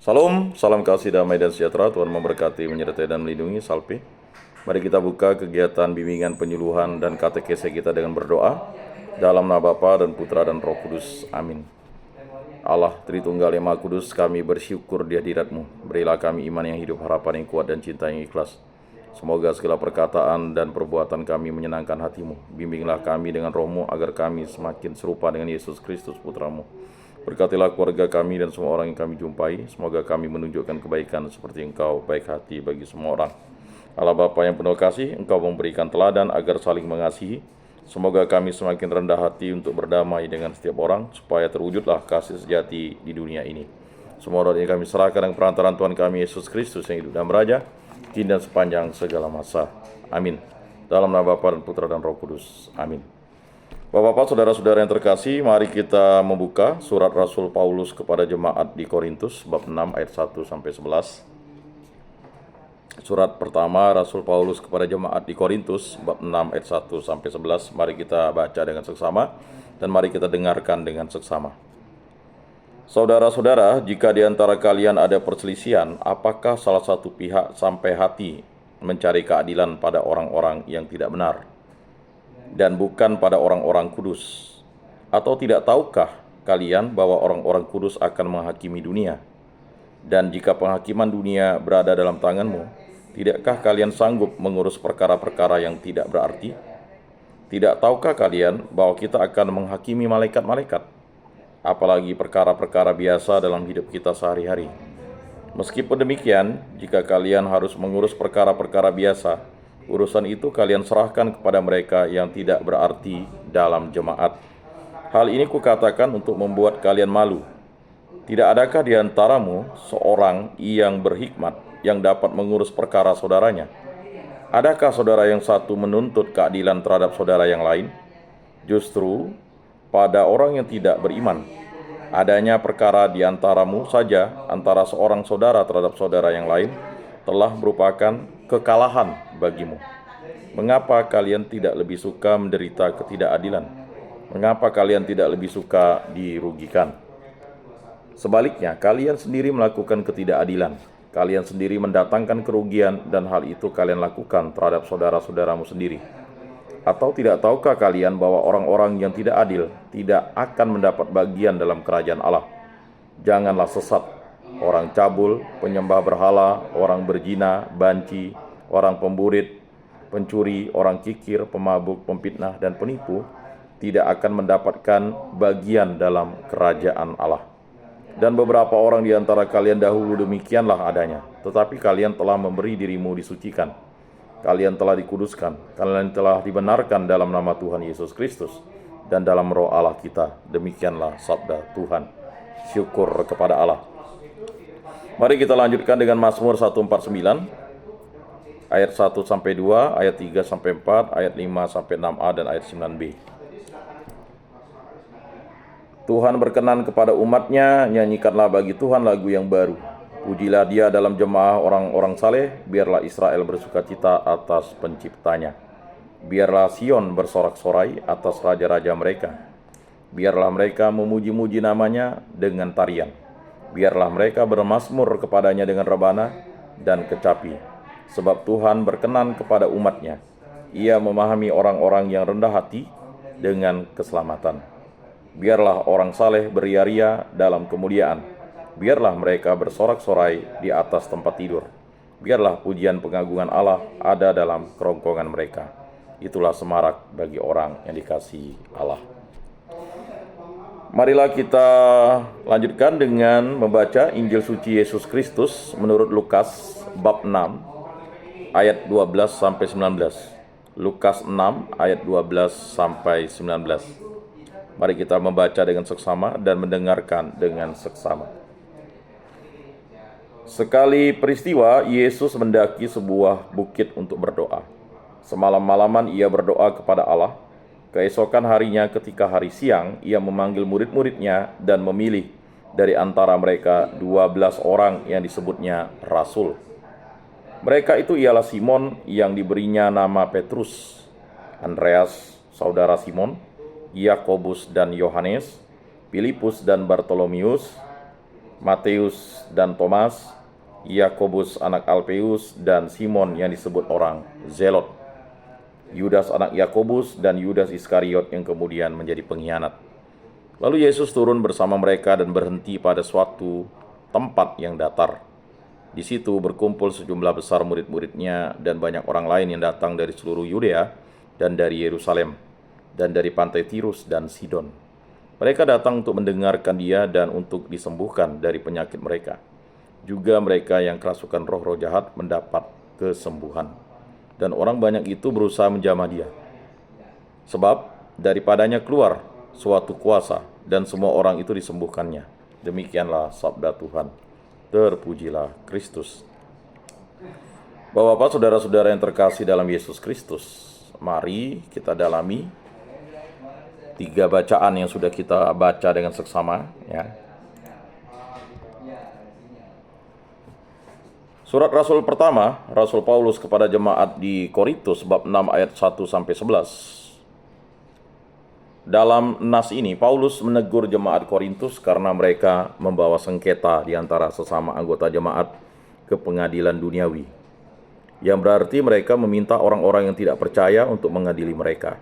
Salam, salam kasih damai dan sejahtera. Tuhan memberkati, menyertai dan melindungi. Salpe. Mari kita buka kegiatan bimbingan penyuluhan dan katekese kita dengan berdoa. Dalam nama Bapa dan Putra dan Roh Kudus. Amin. Allah Tritunggal yang Maha Kudus, kami bersyukur di hadirat-Mu. Berilah kami iman yang hidup, harapan yang kuat, dan cinta yang ikhlas. Semoga segala perkataan dan perbuatan kami menyenangkan hati-Mu. Bimbinglah kami dengan Roh-Mu agar kami semakin serupa dengan Yesus Kristus Putra-Mu. Berkatilah keluarga kami dan semua orang yang kami jumpai. Semoga kami menunjukkan kebaikan seperti Engkau, baik hati bagi semua orang. Allah Bapa yang penuh kasih, Engkau memberikan teladan agar saling mengasihi. Semoga kami semakin rendah hati untuk berdamai dengan setiap orang, supaya terwujudlah kasih sejati di dunia ini. Semua doa ini kami serahkan dengan perantaraan Tuhan kami Yesus Kristus yang hidup dan beraja, kini dan sepanjang segala masa. Amin. Dalam nama Bapa dan Putra dan Roh Kudus. Amin. Bapak-bapak, saudara-saudara yang terkasih, mari kita membuka surat Rasul Paulus kepada jemaat di Korintus, bab 6 ayat 1 sampai 11. Surat pertama Rasul Paulus kepada jemaat di Korintus, bab 6 ayat 1 sampai 11. Mari kita baca dengan seksama dan mari kita dengarkan dengan seksama. Saudara-saudara, jika di antara kalian ada perselisihan, apakah salah satu pihak sampai hati mencari keadilan pada orang-orang yang tidak benar dan bukan pada orang-orang kudus? Atau tidak tahukah kalian bahwa orang-orang kudus akan menghakimi dunia? Dan jika penghakiman dunia berada dalam tanganmu, tidakkah kalian sanggup mengurus perkara-perkara yang tidak berarti? Tidak tahukah kalian bahwa kita akan menghakimi malaikat-malaikat? Apalagi perkara-perkara biasa dalam hidup kita sehari-hari. Meskipun demikian, jika kalian harus mengurus perkara-perkara biasa, urusan itu kalian serahkan kepada mereka yang tidak berarti dalam jemaat. Hal ini kukatakan untuk membuat kalian malu. Tidak adakah di antaramu seorang yang berhikmat yang dapat mengurus perkara saudaranya? Adakah saudara yang satu menuntut keadilan terhadap saudara yang lain? Justru pada orang yang tidak beriman, adanya perkara di antaramu saja antara seorang saudara terhadap saudara yang lain telah merupakan kekalahan bagimu. Mengapa kalian tidak lebih suka menderita ketidakadilan? Mengapa kalian tidak lebih suka dirugikan? Sebaliknya, kalian sendiri melakukan ketidakadilan. Kalian sendiri mendatangkan kerugian, dan hal itu kalian lakukan terhadap saudara-saudaramu sendiri. Atau tidak tahukah kalian bahwa orang-orang yang tidak adil tidak akan mendapat bagian dalam kerajaan Allah? Janganlah sesat. Orang cabul, penyembah berhala, orang berzina, banci, orang pemburit, pencuri, orang kikir, pemabuk, pemfitnah, dan penipu tidak akan mendapatkan bagian dalam kerajaan Allah. Dan beberapa orang di antara kalian dahulu demikianlah adanya, tetapi kalian telah memberi dirimu disucikan. Kalian telah dikuduskan, kalian telah dibenarkan dalam nama Tuhan Yesus Kristus dan dalam roh Allah kita. Demikianlah sabda Tuhan. Syukur kepada Allah. Mari kita lanjutkan dengan Mazmur 149 ayat 1 sampai 2, ayat 3 sampai 4, ayat 5 sampai 6a dan ayat 9b. Tuhan berkenan kepada umat-Nya, nyanyikanlah bagi Tuhan lagu yang baru. Pujilah Dia dalam jemaah orang-orang saleh, biarlah Israel bersukacita atas penciptanya. Biarlah Sion bersorak-sorai atas raja-raja mereka. Biarlah mereka memuji-muji namanya dengan tarian. Biarlah mereka bermazmur kepadanya dengan rebana dan kecapi. Sebab Tuhan berkenan kepada umat-Nya. Ia memahami orang-orang yang rendah hati dengan keselamatan. Biarlah orang saleh beria-ria dalam kemuliaan. Biarlah mereka bersorak-sorai di atas tempat tidur. Biarlah pujian pengagungan Allah ada dalam kerongkongan mereka. Itulah semarak bagi orang yang dikasihi Allah. Marilah kita lanjutkan dengan membaca Injil suci Yesus Kristus menurut Lukas bab 6 ayat 12 sampai 19. Lukas 6 ayat 12 sampai 19. Mari kita membaca dengan seksama dan mendengarkan dengan seksama. Sekali peristiwa, Yesus mendaki sebuah bukit untuk berdoa. Semalam-malaman ia berdoa kepada Allah. Keesokan harinya ketika hari siang, ia memanggil murid-muridnya dan memilih dari antara mereka 12 orang yang disebutnya rasul. Mereka itu ialah Simon yang diberinya nama Petrus, Andreas, saudara Simon, Yakobus dan Yohanes, Filipus dan Bartolomeus, Matius dan Thomas, Yakobus anak Alpeus, dan Simon yang disebut orang Zelot, Yudas anak Yakobus, dan Yudas Iskariot yang kemudian menjadi pengkhianat. Lalu Yesus turun bersama mereka dan berhenti pada suatu tempat yang datar. Di situ berkumpul sejumlah besar murid-muridnya dan banyak orang lain yang datang dari seluruh Yudea dan dari Yerusalem dan dari pantai Tirus dan Sidon. Mereka datang untuk mendengarkan dia dan untuk disembuhkan dari penyakit mereka. Juga mereka yang kerasukan roh-roh jahat mendapat kesembuhan. Dan orang banyak itu berusaha menjamah dia. Sebab daripadanya keluar suatu kuasa dan semua orang itu disembuhkannya. Demikianlah sabda Tuhan. Terpujilah Kristus. Bapak-bapak, saudara-saudara yang terkasih dalam Yesus Kristus, mari kita dalami 3 bacaan yang sudah kita baca dengan seksama, ya. Surat Rasul pertama, Rasul Paulus kepada jemaat di Korintus bab 6 ayat 1 sampai 11. Dalam nas ini Paulus menegur jemaat Korintus karena mereka membawa sengketa di antara sesama anggota jemaat ke pengadilan duniawi. Yang berarti mereka meminta orang-orang yang tidak percaya untuk mengadili mereka.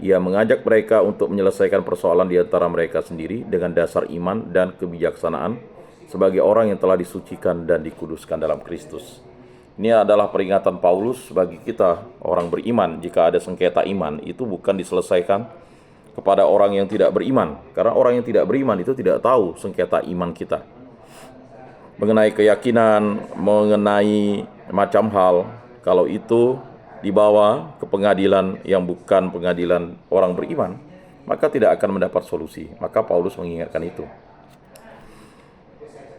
Ia mengajak mereka untuk menyelesaikan persoalan di antara mereka sendiri dengan dasar iman dan kebijaksanaan sebagai orang yang telah disucikan dan dikuduskan dalam Kristus. Ini adalah peringatan Paulus bagi kita orang beriman. Jika ada sengketa iman, itu bukan diselesaikan kepada orang yang tidak beriman, karena orang yang tidak beriman itu tidak tahu sengketa iman kita mengenai keyakinan, mengenai macam hal. Kalau itu dibawa ke pengadilan yang bukan pengadilan orang beriman, maka tidak akan mendapat solusi. Maka Paulus mengingatkan itu.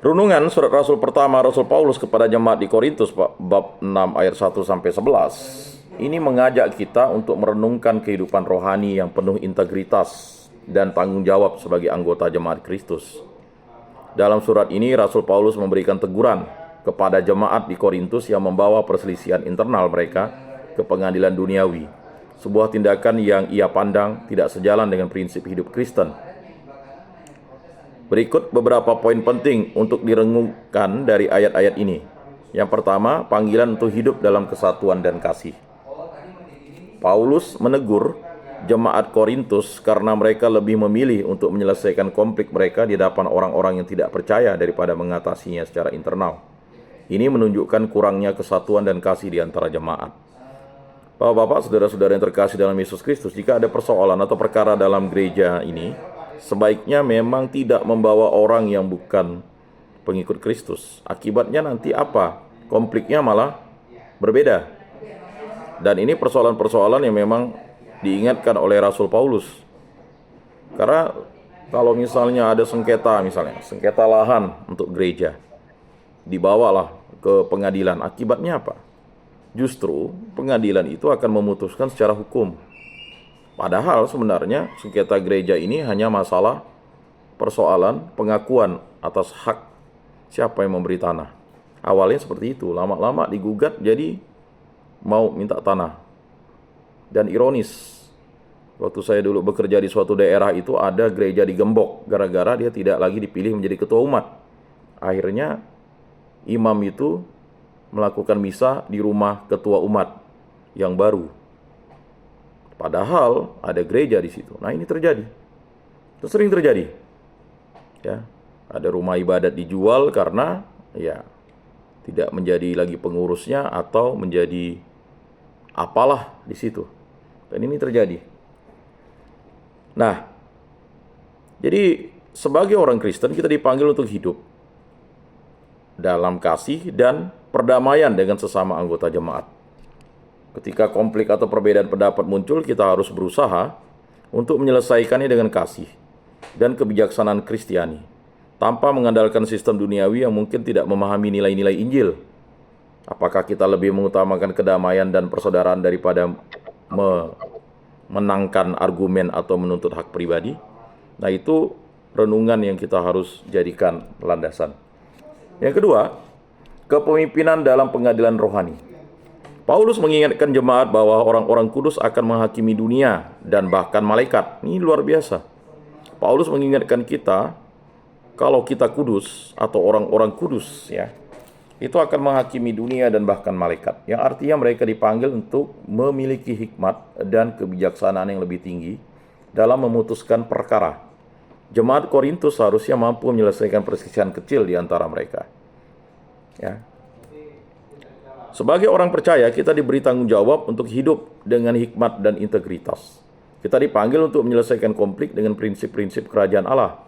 Renungan surat Rasul pertama Rasul Paulus kepada jemaat di Korintus bab 6 ayat 1 sampai 11. Ini mengajak kita untuk merenungkan kehidupan rohani yang penuh integritas dan tanggung jawab sebagai anggota jemaat Kristus. Dalam surat ini Rasul Paulus memberikan teguran kepada jemaat di Korintus yang membawa perselisihan internal mereka ke pengadilan duniawi. Sebuah tindakan yang ia pandang tidak sejalan dengan prinsip hidup Kristen. Berikut beberapa poin penting untuk direnungkan dari ayat-ayat ini. Yang pertama, panggilan untuk hidup dalam kesatuan dan kasih. Paulus menegur jemaat Korintus karena mereka lebih memilih untuk menyelesaikan konflik mereka di hadapan orang-orang yang tidak percaya daripada mengatasinya secara internal. Ini menunjukkan kurangnya kesatuan dan kasih di antara jemaat. Bapak-bapak, saudara-saudara yang terkasih dalam Yesus Kristus, jika ada persoalan atau perkara dalam gereja ini, sebaiknya memang tidak membawa orang yang bukan pengikut Kristus. Akibatnya nanti apa? Konfliknya malah berbeda. Dan ini persoalan-persoalan yang memang diingatkan oleh Rasul Paulus. Karena kalau misalnya ada sengketa, misalnya sengketa lahan untuk gereja, dibawalah ke pengadilan. Akibatnya apa? Justru pengadilan itu akan memutuskan secara hukum. Padahal sebenarnya sengketa gereja ini hanya masalah persoalan pengakuan atas hak siapa yang memberi tanah. Awalnya seperti itu, lama-lama digugat jadi mau minta tanah. Dan ironis, waktu saya dulu bekerja di suatu daerah itu ada gereja digembok gara-gara dia tidak lagi dipilih menjadi ketua umat. Akhirnya imam itu melakukan misa di rumah ketua umat yang baru. Padahal ada gereja di situ. Nah, ini terjadi. Itu sering terjadi. Ya, ada rumah ibadat dijual karena ya tidak menjadi lagi pengurusnya atau menjadi apalah di situ. Dan ini terjadi. Nah, jadi sebagai orang Kristen kita dipanggil untuk hidup dalam kasih dan perdamaian dengan sesama anggota jemaat. Ketika konflik atau perbedaan pendapat muncul, kita harus berusaha untuk menyelesaikannya dengan kasih dan kebijaksanaan Kristiani, tanpa mengandalkan sistem duniawi yang mungkin tidak memahami nilai-nilai Injil. Apakah kita lebih mengutamakan kedamaian dan persaudaraan daripada menangkan argumen atau menuntut hak pribadi? Nah, itu renungan yang kita harus jadikan landasan. Yang kedua, kepemimpinan dalam pengadilan rohani. Paulus mengingatkan jemaat bahwa orang-orang kudus akan menghakimi dunia dan bahkan malaikat. Ini luar biasa. Paulus mengingatkan kita kalau kita kudus atau orang-orang kudus ya, itu akan menghakimi dunia dan bahkan malaikat. Yang artinya mereka dipanggil untuk memiliki hikmat dan kebijaksanaan yang lebih tinggi dalam memutuskan perkara. Jemaat Korintus seharusnya mampu menyelesaikan perselisihan kecil di antara mereka. Ya. Sebagai orang percaya, kita diberi tanggung jawab untuk hidup dengan hikmat dan integritas. Kita dipanggil untuk menyelesaikan konflik dengan prinsip-prinsip kerajaan Allah,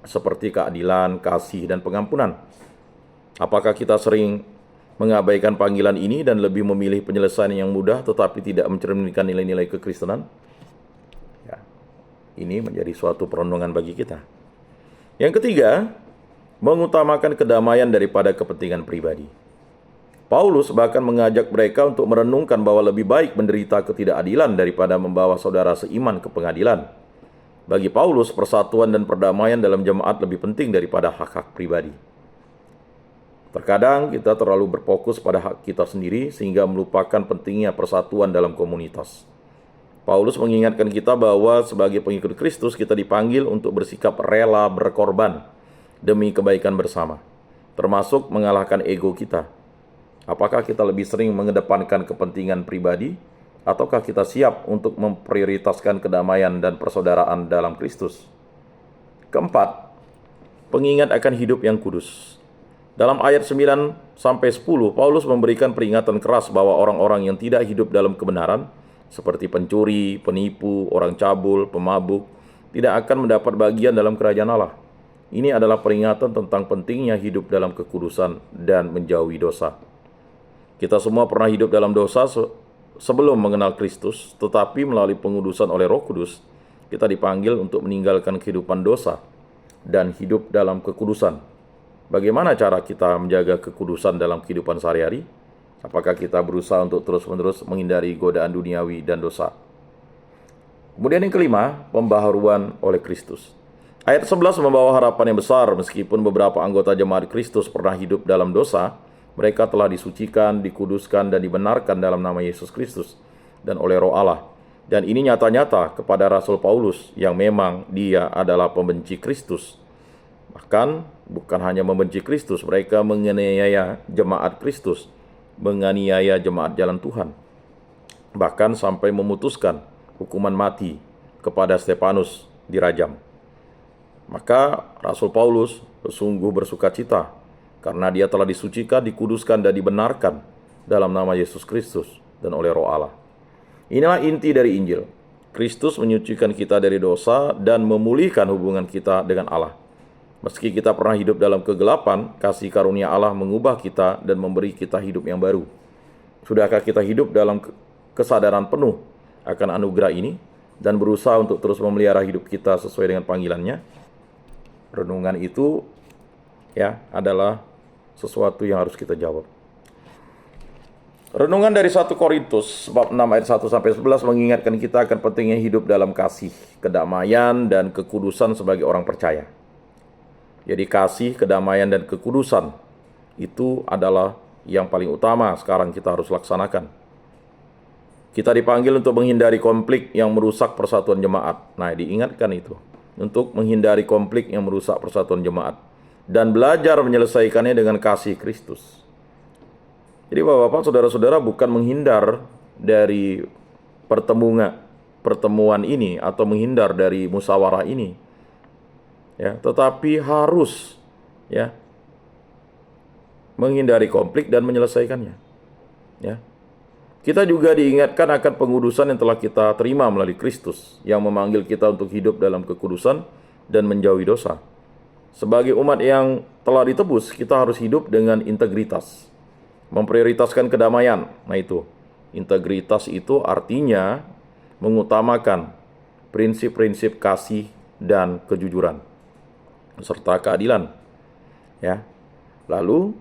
seperti keadilan, kasih, dan pengampunan. Apakah kita sering mengabaikan panggilan ini dan lebih memilih penyelesaian yang mudah tetapi tidak mencerminkan nilai-nilai kekristenan? Ya, ini menjadi suatu perenungan bagi kita. Yang ketiga, mengutamakan kedamaian daripada kepentingan pribadi. Paulus bahkan mengajak mereka untuk merenungkan bahwa lebih baik menderita ketidakadilan daripada membawa saudara seiman ke pengadilan. Bagi Paulus, persatuan dan perdamaian dalam jemaat lebih penting daripada hak-hak pribadi. Terkadang kita terlalu berfokus pada hak kita sendiri sehingga melupakan pentingnya persatuan dalam komunitas. Paulus mengingatkan kita bahwa sebagai pengikut Kristus kita dipanggil untuk bersikap rela berkorban demi kebaikan bersama, termasuk mengalahkan ego kita. Apakah kita lebih sering mengedepankan kepentingan pribadi, ataukah kita siap untuk memprioritaskan kedamaian dan persaudaraan dalam Kristus? Keempat, pengingat akan hidup yang kudus. Dalam ayat 9-10, Paulus memberikan peringatan keras bahwa orang-orang yang tidak hidup dalam kebenaran, seperti pencuri, penipu, orang cabul, pemabuk, tidak akan mendapat bagian dalam kerajaan Allah. Ini adalah peringatan tentang pentingnya hidup dalam kekudusan dan menjauhi dosa. Kita semua pernah hidup dalam dosa sebelum mengenal Kristus, tetapi melalui pengudusan oleh Roh Kudus, kita dipanggil untuk meninggalkan kehidupan dosa dan hidup dalam kekudusan. Bagaimana cara kita menjaga kekudusan dalam kehidupan sehari-hari? Apakah kita berusaha untuk terus-menerus menghindari godaan duniawi dan dosa? Kemudian yang kelima, pembaharuan oleh Kristus. Ayat 11 membawa harapan yang besar. Meskipun beberapa anggota jemaat Kristus pernah hidup dalam dosa, mereka telah disucikan, dikuduskan, dan dibenarkan dalam nama Yesus Kristus dan oleh Roh Allah. Dan ini nyata-nyata kepada Rasul Paulus yang memang dia adalah pembenci Kristus. Bahkan bukan hanya membenci Kristus, mereka menganiaya jemaat Kristus, menganiaya jemaat jalan Tuhan. Bahkan sampai memutuskan hukuman mati kepada Stefanus dirajam. Maka Rasul Paulus sungguh bersuka cita karena dia telah disucikan, dikuduskan, dan dibenarkan dalam nama Yesus Kristus dan oleh Roh Allah. Inilah inti dari Injil. Kristus menyucikan kita dari dosa dan memulihkan hubungan kita dengan Allah. Meski kita pernah hidup dalam kegelapan, kasih karunia Allah mengubah kita dan memberi kita hidup yang baru. Sudahkah kita hidup dalam kesadaran penuh akan anugerah ini dan berusaha untuk terus memelihara hidup kita sesuai dengan panggilannya? Renungan itu adalah sesuatu yang harus kita jawab. Renungan dari 1 Korintus bab 6 ayat 1-11 mengingatkan kita akan pentingnya hidup dalam kasih, kedamaian, dan kekudusan sebagai orang percaya. Jadi kasih, kedamaian, dan kekudusan itu adalah yang paling utama sekarang kita harus laksanakan. Kita dipanggil untuk menghindari konflik yang merusak persatuan jemaat. Nah, diingatkan itu. Untuk menghindari konflik yang merusak persatuan jemaat. Dan belajar menyelesaikannya dengan kasih Kristus. Jadi Bapak-Bapak, Saudara-saudara bukan menghindar dari pertemuan ini atau menghindar dari musyawarah ini. Tetapi harus menghindari konflik dan menyelesaikannya. Kita juga diingatkan akan pengudusan yang telah kita terima melalui Kristus yang memanggil kita untuk hidup dalam kekudusan dan menjauhi dosa. Sebagai umat yang telah ditebus, kita harus hidup dengan integritas, memprioritaskan kedamaian. Nah itu, integritas itu artinya mengutamakan prinsip-prinsip kasih dan kejujuran serta keadilan. Lalu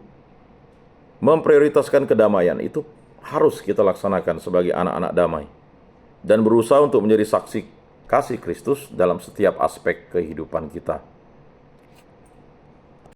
memprioritaskan kedamaian itu harus kita laksanakan sebagai anak-anak damai dan berusaha untuk menjadi saksi kasih Kristus dalam setiap aspek kehidupan kita.